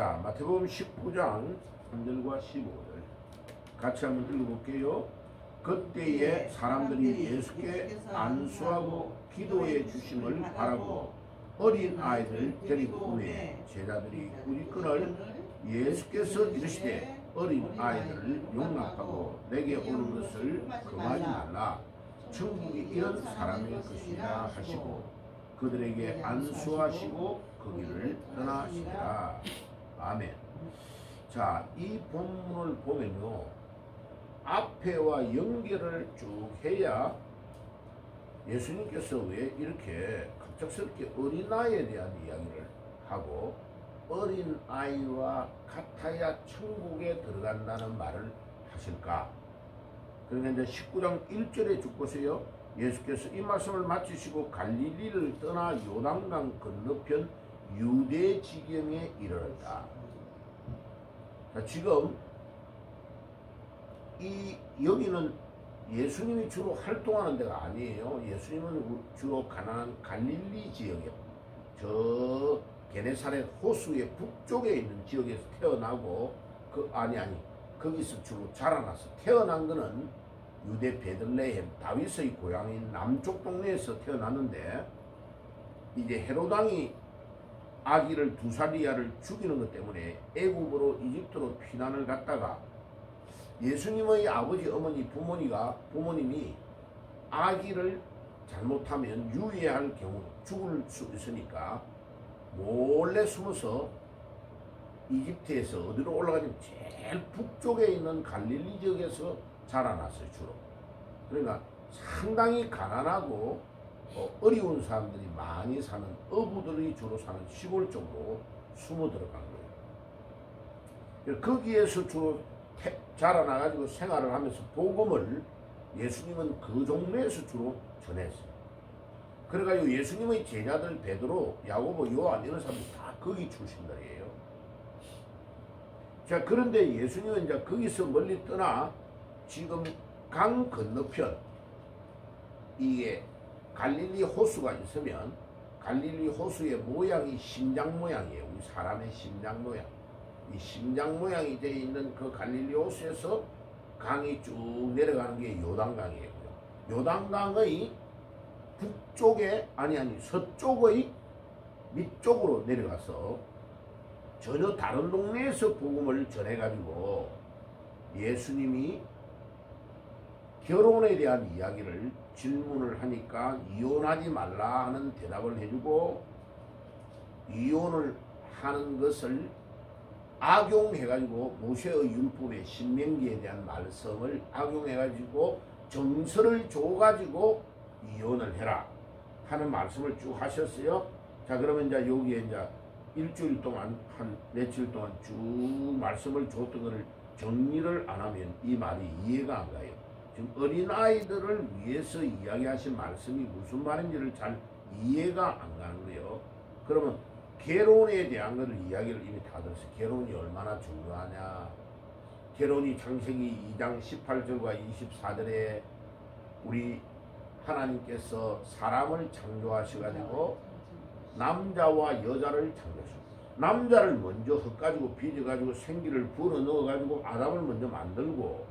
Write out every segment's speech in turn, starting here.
자, 마태복음 19장 3절과 15절 같이 한번 읽어볼게요. 그때에 사람들이 예수께 안수하고 기도해 주심을 바라고 어린 아이들 데리고 오매 제자들이 우리끈을 예수께서 이르시되 어린 아이들을 용납하고 내게 오는 것을 금하지 말라. 천국이 이런 사람의 것이라 하시고 그들에게 안수하시고 그 길을 떠나시니라. 아멘. 자, 이 본문을 보면요, 앞에와 연결을 쭉 해야 예수님께서 왜 이렇게 갑작스럽게 어린아이에 대한 이야기를 하고 어린아이와 같아야 천국에 들어간다는 말을 하실까? 그러니까 이제 19장 1절에 쭉 보세요. 예수께서 이 말씀을 마치시고 갈릴리를 떠나 요단강 건너편 유대 지경에 이르렀다. 자, 지금 여기는 예수님이 주로 활동하는 데가 아니에요. 예수님은 주로 가나안 갈릴리 지역에 저 게네사렛 호수의 북쪽에 있는 지역에서 태어나고 거기서 주로 자라나서 태어난 거는 유대 베들레헴 다윗의 고향인 남쪽 동네에서 태어났는데 이제 헤롯 왕이 아기를 두살리아를 죽이는 것 때문에 애굽으로 이집트로 피난을 갔다가 예수님의 아버지 어머니 부모님이 아기를 잘못하면 유해할 경우 죽을 수 있으니까 몰래 숨어서 이집트에서 어디로 올라가냐면 제일 북쪽에 있는 갈릴리 지역에서 자라났어요. 주로. 그러니까 상당히 가난하고 어려운 사람들이 많이 사는 어부들이 주로 사는 시골 쪽으로 숨어 들어간 거예요. 거기에서 주로 자라나가지고 생활을 하면서 복음을 예수님은 그 동네에서 주로 전했어요. 그래가지고 예수님의 제자들 베드로, 야고보, 요한 이런 사람들이 다 거기 출신들이에요. 자, 그런데 예수님은 이제 거기서 멀리 떠나 지금 강 건너편 이게 갈릴리 호수가 있으면 갈릴리 호수의 모양이 심장 모양이에요. 우리 사람의 심장 모양. 이 심장 모양이 되어 있는 그 갈릴리 호수에서 강이 쭉 내려가는 게 요단강이에요. 요단강의 북쪽에 서쪽의 밑쪽으로 내려가서 전혀 다른 동네에서 복음을 전해가지고 예수님이 결혼에 대한 이야기를 질문을 하니까 이혼하지 말라 하는 대답을 해주고 이혼을 하는 것을 악용해가지고 모세의 율법의 신명기에 대한 말씀을 악용해가지고 정서를 줘가지고 이혼을 해라 하는 말씀을 쭉 하셨어요. 자, 그러면 이제 여기에 이제 일주일 동안 한 며칠 동안 쭉 말씀을 줬던 것을 정리를 안 하면 이 말이 이해가 안 가요. 지금 어린아이들을 위해서 이야기하신 말씀이 무슨 말인지를 잘 이해가 안 가는 거예요. 그러면 결혼에 대한 것을 이야기를 이미 다 들었어요. 결혼이 얼마나 중요하냐. 결혼이 창세기 2장 18절과 24절에 우리 하나님께서 사람을 창조하셔가지고 남자와 여자를 창조하셨어요. 남자를 먼저 흙가지고 빚어가지고 생기를 불어넣어가지고 아담을 먼저 만들고,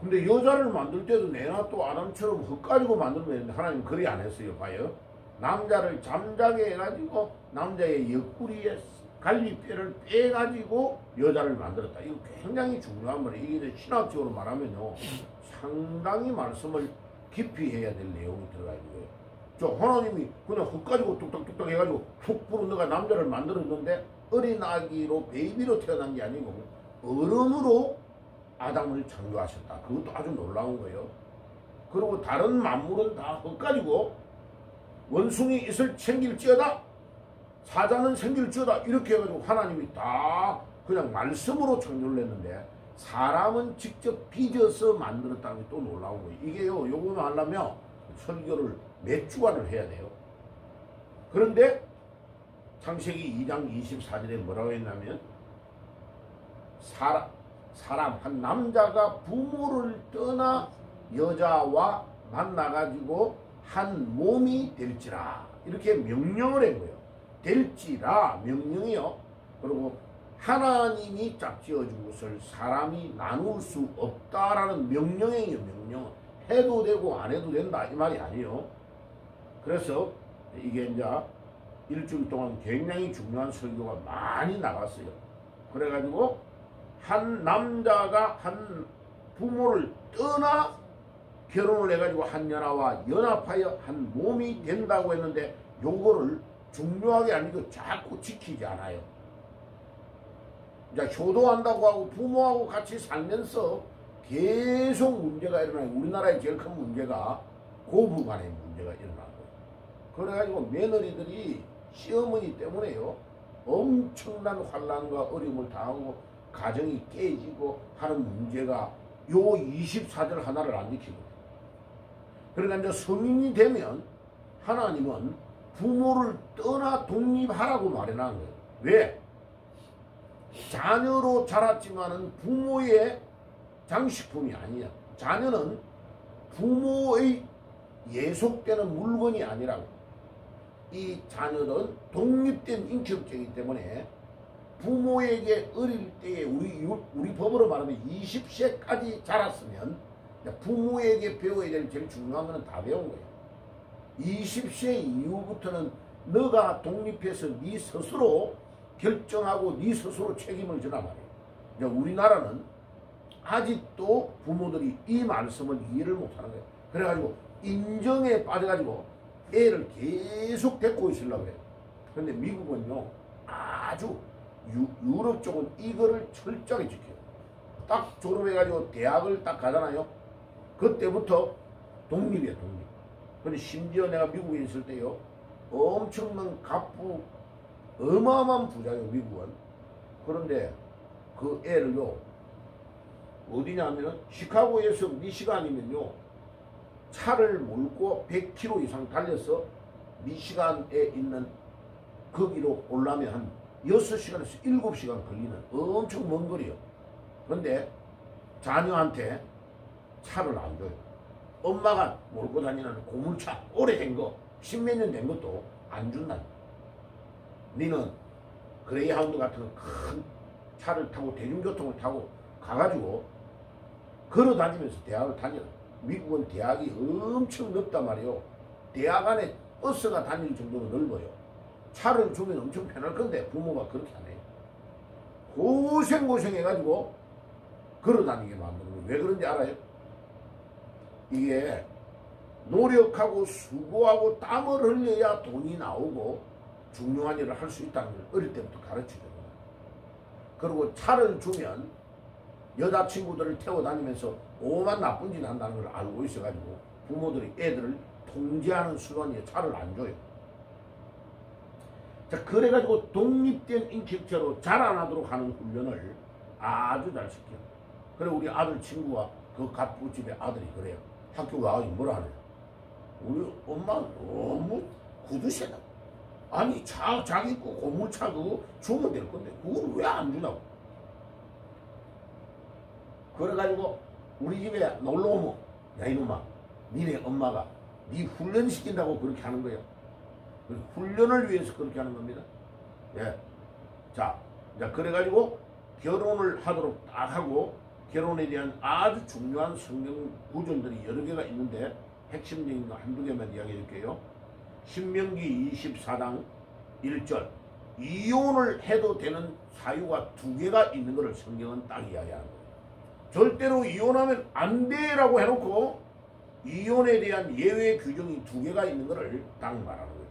근데 여자를 만들 때도 내가 또 아담처럼 흙가지고 만들면 되는데 하나님 그리 안 했어요. 봐요. 남자를 잠자게 해가지고 남자의 옆구리에 갈비뼈를 빼가지고 여자를 만들었다. 이거 굉장히 중요한 말이에요. 이게 신학적으로 말하면요, 상당히 말씀을 깊이 해야 될 내용이 들어가 있는 거예요. 저 하나님이 그냥 흙 가지고 뚝딱뚝딱 해가지고 푹 불어넣어가 남자를 만들었는데 어린 아기로 베이비로 태어난 게 아니고 얼음으로 아담을 창조하셨다. 그것도 아주 놀라운 거예요. 그리고 다른 만물은 다 흙 가지고 원숭이 있을 생길지어다, 사자는 생길지어다 이렇게 해가지고 하나님이 다 그냥 말씀으로 창조를 했는데 사람은 직접 빚어서 만들었다는 게 또 놀라운 거예요. 이게요, 요거만 하려면 설교를 몇 주간을 해야 돼요. 그런데 창세기 2장 24절에 뭐라고 했냐면 사람 한 남자가 부모를 떠나 여자와 만나가지고 한 몸이 될지라 이렇게 명령을 한 거예요. 될지라 명령이요. 그리고 하나님이 짝지어준 것을 사람이 나눌 수 없다라는 명령이에요. 명령. 해도 되고 안 해도 된다 이 말이 아니에요. 그래서 이게 이제 일주일 동안 굉장히 중요한 설교가 많이 나갔어요. 그래가지고 한 남자가 한 부모를 떠나 결혼을 해가지고 한 연하와 연합하여 한 몸이 된다고 했는데 요거를 중요하게 아니고 자꾸 지키지 않아요. 이제 효도한다고 하고 부모하고 같이 살면서 계속 문제가 일어나요. 우리나라의 제일 큰 문제가 고부간의 문제가 일어난 거예요. 그래가지고 며느리들이 시어머니 때문에요. 엄청난 환난과 어려움을 당하고 가정이 깨지고 하는 문제가 요 24절 하나를 안 지키고. 그러니까 이제 성인이 되면 하나님은 부모를 떠나 독립하라고 말해놓은 거예요. 왜? 자녀로 자랐지만은 부모의 장식품이 아니야. 자녀는 부모의 예속되는 물건이 아니라고. 이 자녀는 독립된 인격체이기 때문에 부모에게 어릴 때에 우리 법으로 말하면 20세까지 자랐으면 부모에게 배워야 될 제일 중요한 거는 다 배운 거예요. 20세 이후부터는 너가 독립해서 네 스스로 결정하고 네 스스로 책임을 지란 말이에요. 이제 우리나라는 아직도 부모들이 이 말씀을 이해를 못하는 거예요. 그래가지고 인정에 빠져가지고 애를 계속 데리고 있으려고 해요. 근데 미국은요 아주 유럽 쪽은 이거를 철저하게 지켜요. 딱 졸업해가지고 대학을 딱 가잖아요. 그때부터 독립이에요. 독립. 근데 심지어 내가 미국에 있을 때요 엄청난 갑부 어마어마한 부자예요. 미국은. 그런데 그 애를요 어디냐면은 시카고에서 미시간이면요 차를 몰고 100km 이상 달려서 미시간에 있는 거기로 오려면 한 6시간에서 7시간 걸리는 엄청 먼 거리요. 그런데 자녀한테 차를 안 줘요. 엄마가 몰고 다니는 고물차 오래된 거 10몇 년 된 것도 안 준다. 니는 그레이하운드 같은 큰 차를 타고 대중교통을 타고 가가지고 걸어 다니면서 대학을 다녀. 미국은 대학이 엄청 넓단 말이에요. 대학 안에 버스가 다닐 정도로 넓어요. 차를 주면 엄청 편할 건데 부모가 그렇게 안 해요. 고생해가지고 걸어 다니게 만드는 거예요. 왜 그런지 알아요? 이게 노력하고 수고하고 땀을 흘려야 돈이 나오고 중요한 일을 할 수 있다는 걸 어릴 때부터 가르치거든요. 그리고 차를 주면 여자친구들을 태워 다니면서 오만 나쁜 짓 한다는 걸 알고 있어가지고 부모들이 애들을 통제하는 수단이에요. 차를 안 줘요. 자, 그래가지고 독립된 인격체로 자라나도록 하는 훈련을 아주 잘 시켜요. 그래 우리 아들 친구가 그 갑부집의 아들이 그래요. 학교 와가지고 뭐라 하냐. 우리 엄마 너무 구두쇠다. 아니 자기 거 고물차 그거 주면 될 건데 그걸 왜 안 주냐고. 그래가지고 우리 집에 놀러 오면 야 이놈아 니네 엄마가 니 훈련시킨다고 그렇게 하는 거예요. 훈련을 위해서 그렇게 하는 겁니다. 예. 자 그래가지고 결혼을 하도록 딱 하고 결혼에 대한 아주 중요한 성경 구절들이 여러 개가 있는데 핵심적인 거 한두 개만 이야기해 줄게요. 신명기 24장 1절 이혼을 해도 되는 사유가 두 개가 있는 것을 성경은 딱 이야기하는 거예요. 절대로 이혼하면 안 돼라고 해놓고 이혼에 대한 예외 규정이 두 개가 있는 것을 딱 말하는 거예요.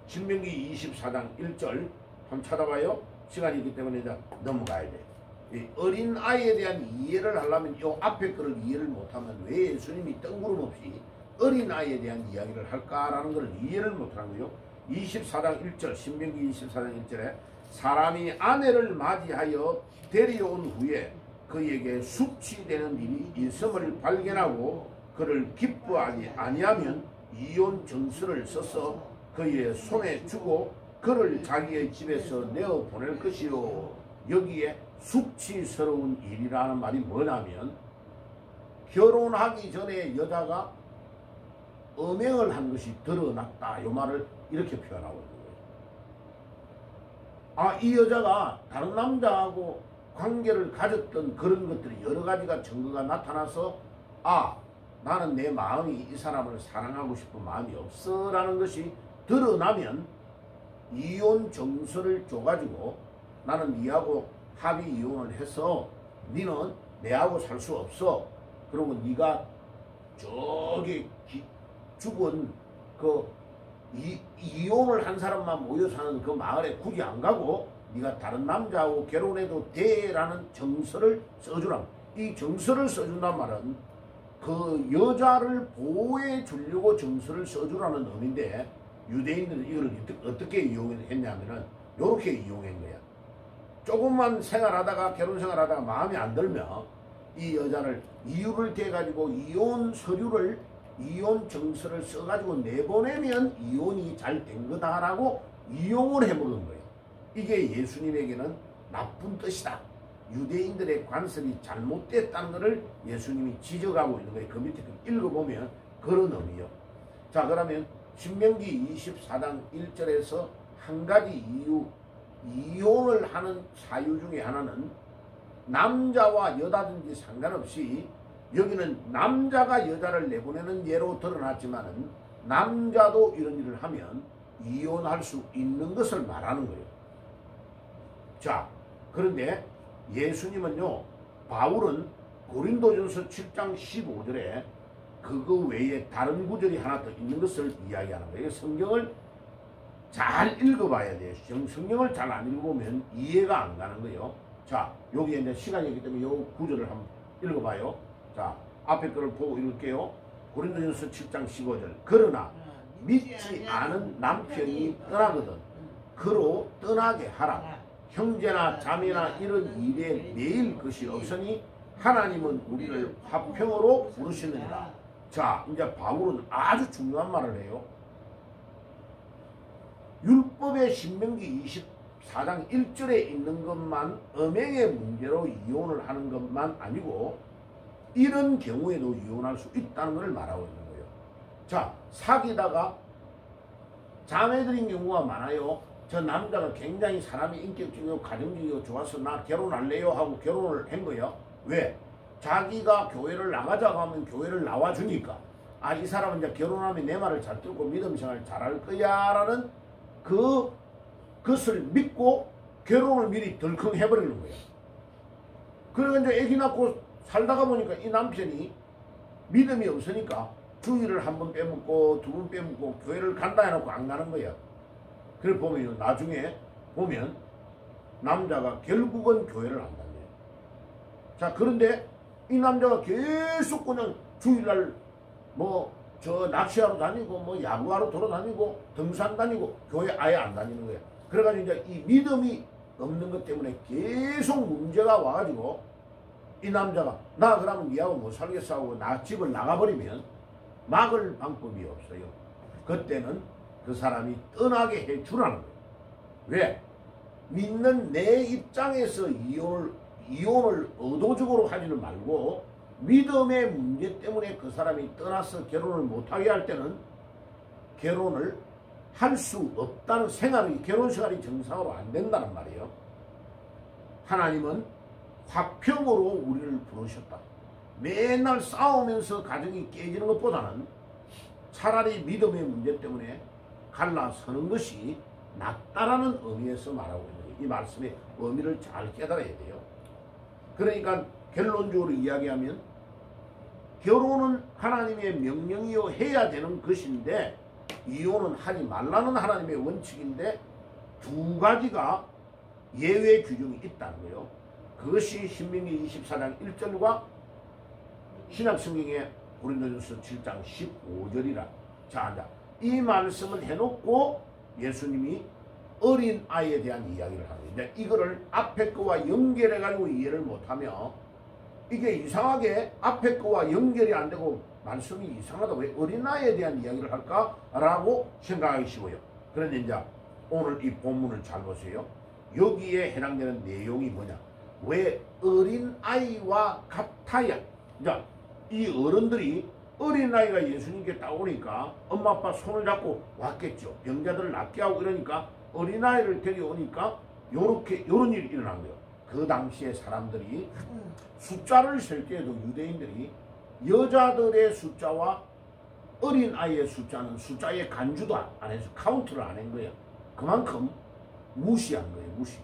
신명기 24장 1절 한번 찾아봐요. 시간이 있기 때문에 이제 넘어가야 돼. 이 어린 아이에 대한 이해를 하려면 이 앞에 거를 이해를 못하면 왜 예수님이 뜬구름 없이 어린 아이에 대한 이야기를 할까라는 것을 이해를 못하는 거예요. 24장 1절 신명기 24장 1절에 사람이 아내를 맞이하여 데려온 후에 그에게 숙취되는 일이 있음을 발견하고 그를 기뻐하지 아니하면 이혼 정서를 써서 그의 손에 주고 그를 자기의 집에서 내어 보낼 것이요. 여기에 숙취스러운 일이라는 말이 뭐냐면 결혼하기 전에 여자가 음행을 한 것이 드러났다. 이 말을 이렇게 표현하고 있는 거예요. 이 여자가 다른 남자하고 관계를 가졌던 그런 것들이 여러 가지가 증거가 나타나서 나는 내 마음이 이 사람을 사랑하고 싶은 마음이 없어 라는 것이 드러나면 이혼 정서를 줘가지고 나는 니하고 합의 이혼을 해서 니는 내하고 살 수 없어. 그리고 니가 저기 죽은 그 이혼을 한 사람만 모여 사는 그 마을에 굳이 안 가고 네가 다른 남자하고 결혼해도 돼라는 정서를 써주라. 이 정서를 써준단 말은 그 여자를 보호해 주려고 정서를 써주라는 의미인데 유대인들은 이걸 어떻게 이용했냐면은 요렇게 이용한 거야. 조금만 생활하다가 결혼 생활하다가 마음에 안 들면 이 여자를 이유를 대가지고 이혼 서류를 이혼 정서를 써가지고 내보내면 이혼이 잘 된 거다라고 이용을 해먹은 거예요. 이게 예수님에게는 나쁜 뜻이다. 유대인들의 관습이 잘못됐다는 것을 예수님이 지적하고 있는 거예요. 그 밑에 읽어보면 그런 의미요. 자, 그러면 신명기 24장 1절에서 한 가지 이유, 이혼을 하는 사유 중에 하나는 남자와 여자든지 상관없이 여기는 남자가 여자를 내보내는 예로 드러났지만은 남자도 이런 일을 하면 이혼할 수 있는 것을 말하는 거예요. 자, 그런데 예수님은요, 바울은 고린도전서 7장 15절에 그거 외에 다른 구절이 하나 더 있는 것을 이야기하는 거예요. 성경을 잘 읽어봐야 돼요. 성경을 잘 안 읽어보면 이해가 안 가는 거예요. 자, 여기에 이제 시간이 있기 때문에 이 구절을 한번 읽어봐요. 자, 앞에 거를 보고 읽을게요. 고린도전서 7장 15절. 그러나 믿지 않은 남편이 떠나거든 그로 떠나게 하라. 형제나 자매나 이런 일에 매일 것이 없으니 하나님은 우리를 화평으로 부르시느니라. 자, 이제 바울은 아주 중요한 말을 해요. 율법의 신명기 24장 1절에 있는 것만 음행의 문제로 이혼을 하는 것만 아니고 이런 경우에도 이혼할 수 있다는 것을 말하고 있는 거예요. 자, 사귀다가 자매들인 경우가 많아요. 저 남자가 굉장히 사람이 인격적이고 가정적이고 좋아서 나 결혼할래요 하고 결혼을 한 거예요. 왜? 자기가 교회를 나가자고 하면 교회를 나와주니까 이 사람은 이제 결혼하면 내 말을 잘 듣고 믿음 생활 잘할 거야 라는 그것을 믿고 결혼을 미리 덜컹 해버리는 거예요. 그러니까 이제 애기 낳고 살다가 보니까 이 남편이 믿음이 없으니까 주일을 한 번 빼먹고 두 번 빼먹고 교회를 간다 해놓고 안 가는 거야. 그래 보면 나중에 보면 남자가 결국은 교회를 안 다녀요. 자, 그런데 이 남자가 계속 그냥 주일날 저 낚시하러 다니고 야구하러 돌아다니고 등산 다니고 교회 아예 안 다니는 거야. 그래가지고 이제 이 믿음이 없는 것 때문에 계속 문제가 와가지고 이 남자가 나 그러면 니하고 못 살겠어 하고 집을 나가버리면 막을 방법이 없어요. 그때는 그 사람이 떠나게 해주라는 거예요. 왜? 믿는 내 입장에서 이혼을 의도적으로 하지는 말고 믿음의 문제 때문에 그 사람이 떠나서 결혼을 못하게 할 때는 결혼을 할 수 없다는 생활이 결혼 생활이 정상으로 안 된다는 말이에요. 하나님은 화평으로 우리를 부르셨다. 맨날 싸우면서 가정이 깨지는 것보다는 차라리 믿음의 문제 때문에 갈라서는 것이 낫다라는 의미에서 말하고 있는 거예요. 이 말씀의 의미를 잘 깨달아야 돼요. 그러니까 결론적으로 이야기하면 결혼은 하나님의 명령이요 해야 되는 것인데 이혼은 하지 말라는 하나님의 원칙인데 두 가지가 예외 규정이 있다는 거예요. 그것이 신명기 24장 1절과 신약성경의 고린도전서 7장 15절이라. 자, 이 말씀을 해놓고 예수님이 어린 아이에 대한 이야기를 하는데 이거를 앞에 거와 연결해가지고 이해를 못하며 이게 이상하게 앞에 거와 연결이 안 되고 말씀이 이상하다. 왜 어린아이에 대한 이야기를 할까라고 생각하기 쉬워요. 그런데 이제 오늘 이 본문을 잘 보세요. 여기에 해당되는 내용이 뭐냐. 왜 어린아이와 같아야. 자, 이 어른들이 어린아이가 예수님께 딱 오니까 엄마 아빠 손을 잡고 왔겠죠. 병자들을 낫게 하고 이러니까 어린아이를 데려오니까 요런 일이 일어난 거예요. 그 당시에 사람들이 숫자를 셀 때에도 유대인들이 여자들의 숫자와 어린아이의 숫자는 숫자에 간주도 안 해서 카운트를 안 한 거예요. 그만큼 무시한 거예요. 무시.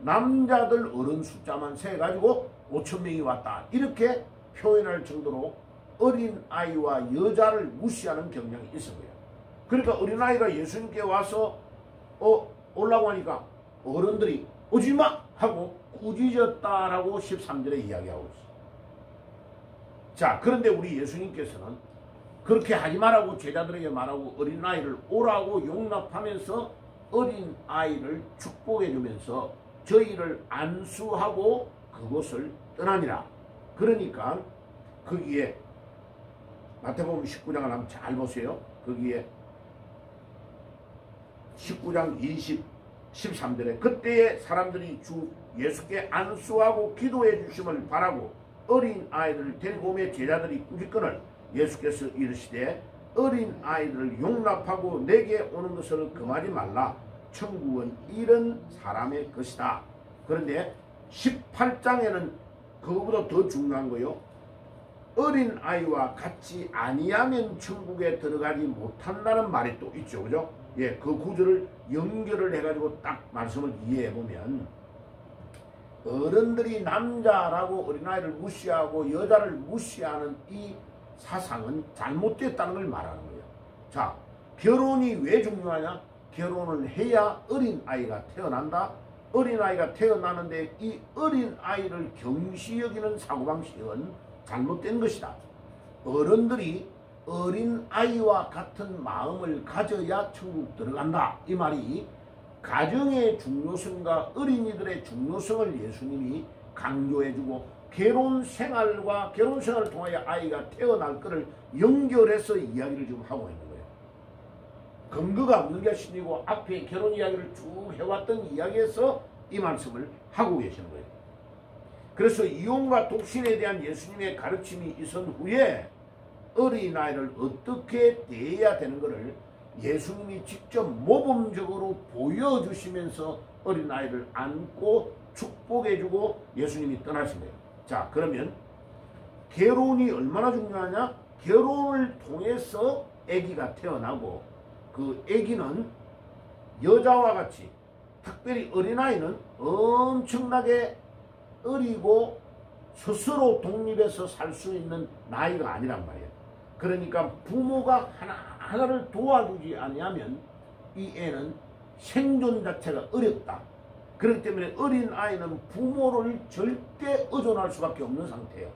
남자들 어른 숫자만 세가지고 5,000명이 왔다. 이렇게 표현할 정도로 어린아이와 여자를 무시하는 경향이 있어 거예요. 그러니까 어린아이가 예수님께 와서 오려고 하니까 어른들이 오지마! 하고 꾸짖었다라고 13절에 이야기하고 있어요. 자, 그런데 우리 예수님께서는 그렇게 하지 말라고 제자들에게 말하고 어린아이를 오라고 용납하면서 어린아이를 축복해 주면서 저희를 안수하고 그곳을 떠나니라. 그러니까 거기에 마태복음 19장을 한번 잘 보세요. 거기에 19장 13절에 그때에 사람들이 주 예수께 안수하고 기도해 주심을 바라고 어린아이들을 데리고 오며 제자들이 꾸짖거늘 예수께서 이르시되 어린아이들을 용납하고 내게 오는 것을 금하지 말라. 천국은 이런 사람의 것이다. 그런데 18장에는 그거보다 더 중요한 거요. 어린아이와 같이 아니하면 천국에 들어가지 못한다는 말이 또 있죠. 그죠? 예, 그 구절을 연결을 해가지고 딱 말씀을 이해해보면 어른들이 남자라고 어린아이를 무시하고 여자를 무시하는 이 사상은 잘못됐다는 걸 말하는 거예요. 자, 결혼이 왜 중요하냐? 결혼을 해야 어린아이가 태어난다. 어린아이가 태어나는데 이 어린아이를 경시 여기는 사고방식은 잘못된 것이다. 어른들이 어린아이와 같은 마음을 가져야 천국 들어간다. 이 말이 가정의 중요성과 어린이들의 중요성을 예수님이 강조해주고 결혼생활과 결혼생활을 통하여 아이가 태어날 것을 연결해서 이야기를 지금 하고 있는 거예요. 근거가 없는 것이 아니고 앞에 결혼 이야기를 쭉 해왔던 이야기에서 이 말씀을 하고 계시는 거예요. 그래서 이혼과 독신에 대한 예수님의 가르침이 있은 후에 어린아이를 어떻게 대해야 되는 것을 예수님이 직접 모범적으로 보여주시면서 어린아이를 안고 축복해주고 예수님이 떠나신 거예요. 자, 그러면 결혼이 얼마나 중요하냐? 결혼을 통해서 아기가 태어나고 그 아기는 여자와 같이 특별히 어린아이는 엄청나게 어리고 스스로 독립해서 살 수 있는 나이가 아니란 말이에요. 그러니까 부모가 하나를 도와주지 아니하면 이 애는 생존 자체가 어렵다. 그렇기 때문에 어린아이는 부모를 절대 의존할 수밖에 없는 상태예요.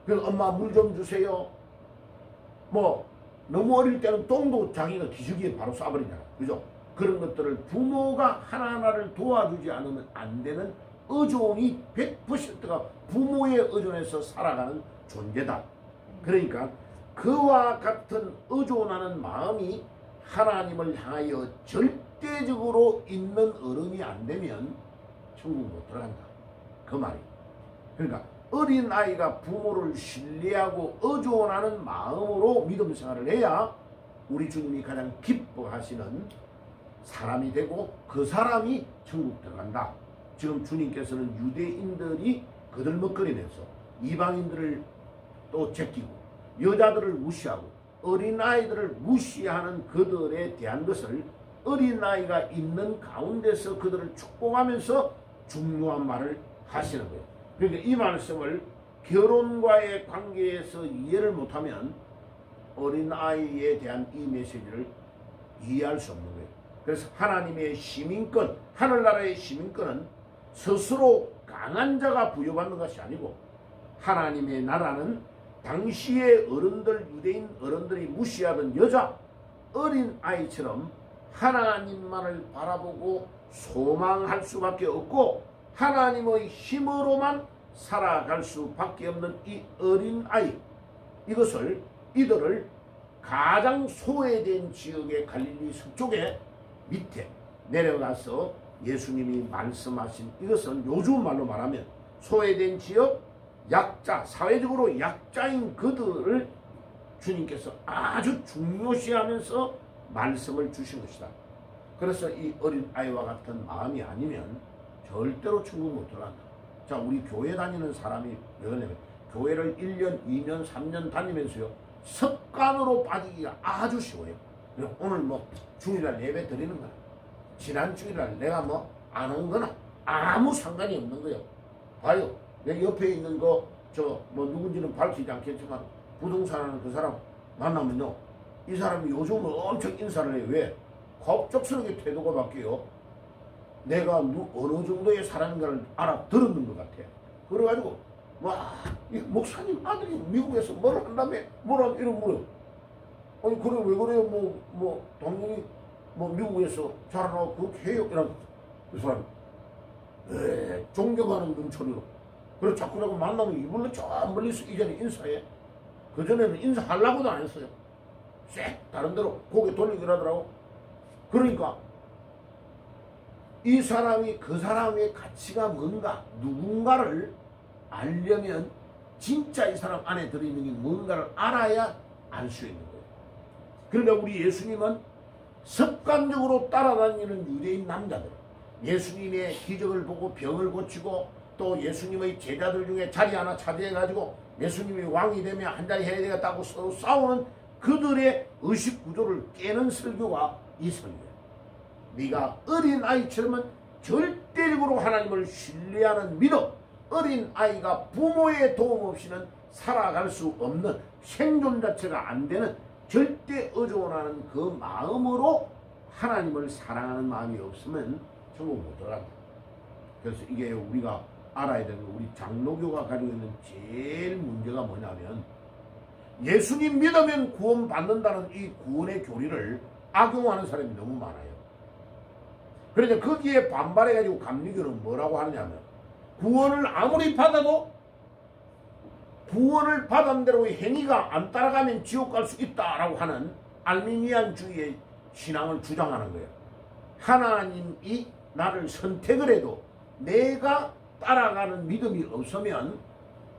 그래서 엄마 물 좀 주세요. 뭐 너무 어릴 때는 똥도 자기가 기저귀에 바로 쏴버리잖아. 그죠? 그런 것들을 부모가 하나하나를 도와주지 않으면 안 되는 의존이 100%가 부모에 의존해서 살아가는 존재다. 그러니까 그와 같은 의존하는 마음이 하나님을 향하여 절대적으로 있는 어른이 안 되면 천국 못 들어간다. 그 말이. 그러니까 어린아이가 부모를 신뢰하고 의존하는 마음으로 믿음 생활을 해야 우리 주님이 가장 기뻐하시는 사람이 되고 그 사람이 천국 들어간다. 지금 주님께서는 유대인들이 거들먹거리면서 이방인들을 또 제끼고 여자들을 무시하고 어린아이들을 무시하는 그들에 대한 것을 어린아이가 있는 가운데서 그들을 축복하면서 중요한 말을 하시는 거예요. 그러니까 이 말씀을 결혼과의 관계에서 이해를 못하면 어린아이에 대한 이 메시지를 이해할 수 없는 거예요. 그래서 하나님의 시민권, 하늘나라의 시민권은 스스로 강한 자가 부여받는 것이 아니고 하나님의 나라는 당시의 어른들, 유대인 어른들이 무시하던 여자, 어린아이처럼 하나님만을 바라보고 소망할 수밖에 없고 하나님의 힘으로만 살아갈 수밖에 없는 이 어린아이, 이들을 가장 소외된 지역의 갈릴리 서쪽에 밑에 내려가서 예수님이 말씀하신 이것은 요즘 말로 말하면 소외된 지역, 약자, 사회적으로 약자인 그들을 주님께서 아주 중요시하면서 말씀을 주신 것이다. 그래서 이 어린 아이와 같은 마음이 아니면 절대로 천국 못 들어간다. 자, 우리 교회 다니는 사람이 왜 그러냐면 교회를 1년, 2년, 3년 다니면서요 습관으로 빠지기가 아주 쉬워요. 오늘 뭐 주일날 예배 드리는 거야. 지난 주일날 내가 뭐 안 온 거나 아무 상관이 없는 거예요. 봐요. 내 옆에 있는 거 저 뭐 누군지는 밝히지 않겠지만 부동산하는 그 사람 만나면요 이 사람이 요즘은 엄청 인사를 해요. 왜? 갑작스럽게 태도가 바뀌어요. 내가 어느 정도의 사람인가를 알아들었는 것 같아. 그래가지고 와, 이 목사님 아들이 미국에서 뭘 한다며? 뭐라 이런 물어요. 아니 그래 왜 그래요? 뭐 당연히 뭐 미국에서 자라나고 그렇게 해요. 이런 그 사람 존경하는 눈초리로. 그래서 자꾸 내가 만나면 이불로 저 멀리서 이전에 인사해. 그전에는 인사하려고도 안 했어요. 쎄 다른 데로 고개 돌리기로 하더라고. 그러니까 이 사람이 그 사람의 가치가 뭔가 누군가를 알려면 진짜 이 사람 안에 들어있는 게 뭔가를 알아야 알 수 있는 거예요. 그러니까 우리 예수님은 습관적으로 따라다니는 유대인 남자들, 예수님의 기적을 보고 병을 고치고 또 예수님의 제자들 중에 자리 하나 차지해가지고 예수님이 왕이 되면 한 자리 해야 되겠다고 서로 싸우는 그들의 의식구조를 깨는 설교가 이 설교예요. 네가 어린아이처럼은 절대적으로 하나님을 신뢰하는 믿음, 어린아이가 부모의 도움 없이는 살아갈 수 없는 생존 자체가 안 되는 절대 의존하는 그 마음으로 하나님을 사랑하는 마음이 없으면 천국 못 들어간다. 그래서 이게 우리가 알아야 되는 거, 우리 장로교가 가지고 있는 제일 문제가 뭐냐면 예수님 믿으면 구원 받는다는 이 구원의 교리를 악용하는 사람이 너무 많아요. 그러니까 거기에 반발해가지고 감리교는 뭐라고 하느냐면 구원을 아무리 받아도 구원을 받은 대로의 행위가 안 따라가면 지옥 갈 수 있다라고 하는 알미니안주의의 신앙을 주장하는 거예요. 하나님이 나를 선택을 해도 내가 따라가는 믿음이 없으면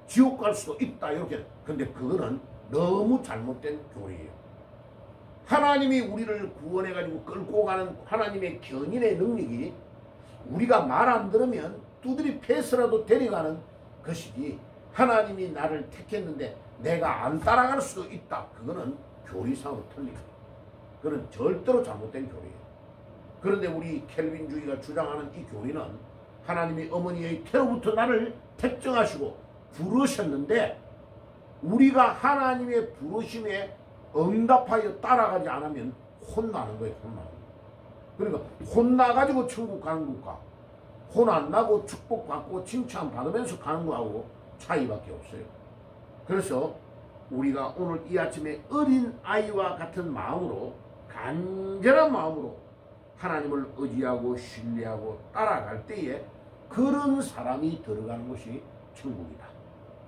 지옥 갈 수도 있다 이렇게. 근데 그거는 너무 잘못된 교리예요. 하나님이 우리를 구원해가지고 끌고 가는 하나님의 견인의 능력이 우리가 말 안 들으면 두드리 패서라도 데려가는 것이지 하나님이 나를 택했는데 내가 안 따라갈 수도 있다. 그거는 교리상으로 틀리다. 그건 절대로 잘못된 교리예요. 그런데 우리 켈빈주의가 주장하는 이 교리는 하나님이 어머니의 태로부터 나를 택정하시고 부르셨는데 우리가 하나님의 부르심에 응답하여 따라가지 않으면 혼나는 거예요. 혼나는 거예요. 그러니까 혼나가지고 천국 가는 것과 혼 안 나고 축복받고 칭찬받으면서 가는 거하고 차이밖에 없어요. 그래서 우리가 오늘 이 아침에 어린 아이와 같은 마음으로 간절한 마음으로 하나님을 의지하고 신뢰하고 따라갈 때에 그런 사람이 들어가는 것이 천국이다.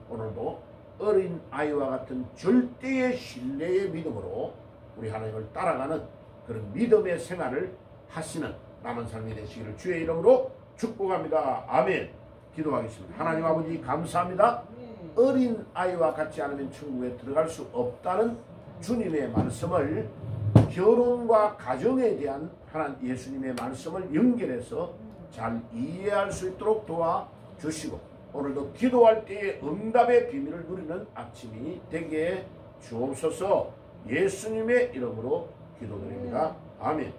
오늘도 어린 아이와 같은 절대의 신뢰의 믿음으로 우리 하나님을 따라가는 그런 믿음의 생활을 하시는 남은 삶이 되시기를 주의 이름으로 축복합니다. 아멘. 기도하겠습니다. 하나님 아버지 감사합니다. 어린 아이와 같지 않으면 천국에 들어갈 수 없다는 주님의 말씀을 결혼과 가정에 대한 하나님 예수님의 말씀을 연결해서 잘 이해할 수 있도록 도와주시고 오늘도 기도할 때에 응답의 비밀을 누리는 아침이 되게 주옵소서. 예수님의 이름으로 기도드립니다. 아멘.